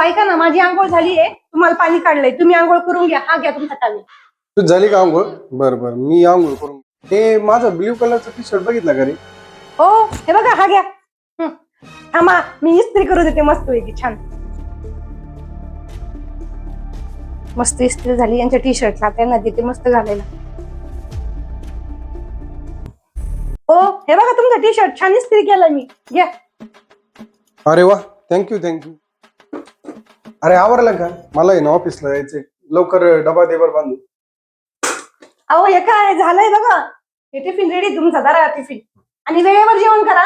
ऐका ना, माझी आंघोळ झालीये, तुम्हाला पाणी काढलंय, तुम्ही आंघोळ करून घ्या. हा घ्या तुमचा टावेल. तू झाली का आंघोळ? बरं बरं, मी आंघोळ करून. ते माझं ब्ल्यू कलरचं टी शर्ट बघितलं का रे? हो, हे बघा, हा घ्या. थांबा, मी इस्त्री करू देते मस्त पैकी छान. मस्त इस्त्री झाली यांच्या टी शर्टला, त्यांना देते मस्त घालायला. हो, हे बघा तुमचा टी शर्ट छान इस्त्री केला मी, घ्या. अरे वा, थँक्यू थँक्यू. अरे आवरलं का? मला आहे ना ऑफिसला जायचंय, लवकर डबा दे बरं बांधून. अहो हे काय झालंय बघा, हे टिफिन रेडी तुमचा, धरा टिफिन आणि वेळेवर जेवण करा.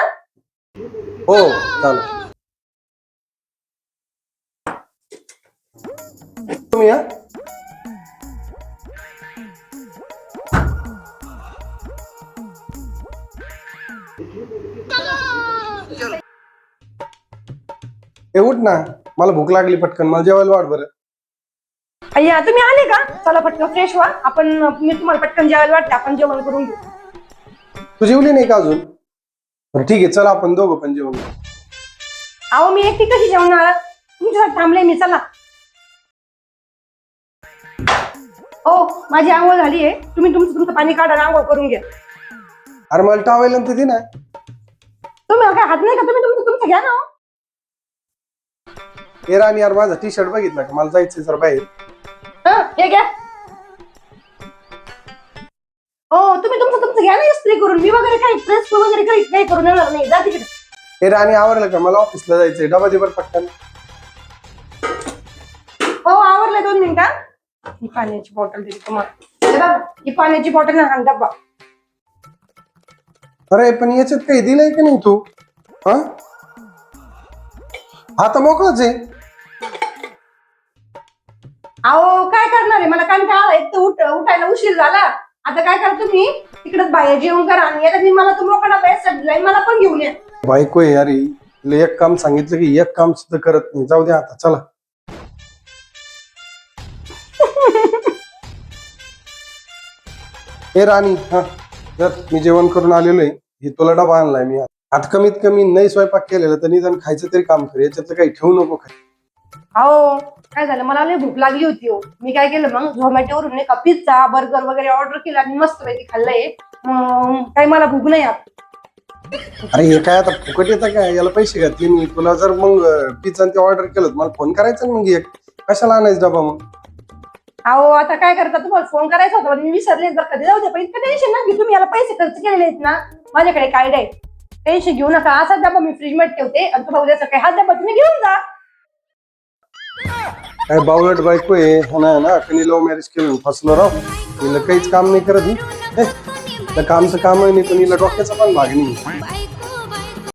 हो चालेल. तुम्ही या. ए उठ ना, मला भूक लागली, पटकन मला जेवायला वाट बरं. अय्या तुम्ही आले का? चला पटकन फ्रेश व्हा, मी तुम्हाला पटकन जेवायला वाटते, आपण जेवण करून घेऊ. तू जेवली नाही का अजून? बरं ठीक आहे, चला आपण दोघं पण जेवण करू. अहो मी एकटी कशी जेवणार, तुमच्यासाठी थांबले मी, चला. हो, माझी आंघोळ झाली आहे, तुम्ही तुमचं पाणी काढा, आंघोळ करून घ्या. अरे मला टावेल तर दे ना. तुम्ही काय हात नाही का? तुम्ही तुमचं घ्या ना. ए राणी, यार माझा टी शर्ट बघितला का? मला जायचंय जरा बाहेर. हे घ्या. हो, तुम्ही तुमचं घ्या ना इस्त्री करून, मी वगैरे काही प्रेस वगैरे काही करून येणार नाही, जा तिकडे. ए राणी, आवरलं का? मला ऑफिसला जायचंय, डबा दे बरं पटकन. हो आवरलं, 2 मिनिटं. ही पाण्याची बॉटल देते तुम्हाला, हे बघा, ही पाण्याची बॉटल आणि डब्बा. अरे पण याच्यात काही दिलंय का नाही तू? हा आता मोकळच आहे. अहो काय करणार आहे, मला कंटाळा, एक तर उठायला उशीर झाला. आता काय करा, तुम्ही तिकडेच बाहेर जेवण करा आणि आता मी मला तो मोकळा पैसा दिलाय, मला पण घेऊन या. बायको आहे यार, हिला एक काम सांगितलं की एक काम सुद्धा करत नाही. जाऊ दे आता, चला. ए राणी, हा जर मी जेवण करून आलेलो आहे, हे तुला डबा आणलाय मी. आता कमीत कमी नाही स्वयंपाक केलेला तर निदान खायचं तरी काम कर, याच्यातलं काही ठेवू नको खाय. अहो काय झालं, मला लई भूक लागली होती हो. मी काय केलं मग, झोमॅटोवरून नाही का पिझ्झा बर्गर वगैरे ऑर्डर केला आणि मस्त पैकी खाल्लंय. काही मला भूक नाही आता. अरे हे काय आता फुकट येतं काय? याला पैसे घातले मी. तुला जर मग पिझ्झा ते ऑर्डर केलं मला फोन करायचा ना, मग एक कशाला आणायचं डबा मग? अहो आता काय करता, तुम्हाला फोन करायचा होता, मी विसरले. जर कधी जाऊ दे, पण इतकं टेन्शन ना की तुम्ही याला पैसे खर्च केलेले आहेत ना. माझ्याकडे काय आहे, टेन्शन घेऊ नका. असा डबा मी फ्रीज मध्ये ठेवते आणि तुम्हाला उद्या सकाळी हा डबा तुम्ही घेऊन जा. काय बावलट बायको आहे ना. कणी लव्ह मॅरेज केलं, फसलो राव. हिला काहीच काम नाही करत ही. कामचं काम आहे नाही, पण हिला डोक्याचा पण भाग नाही.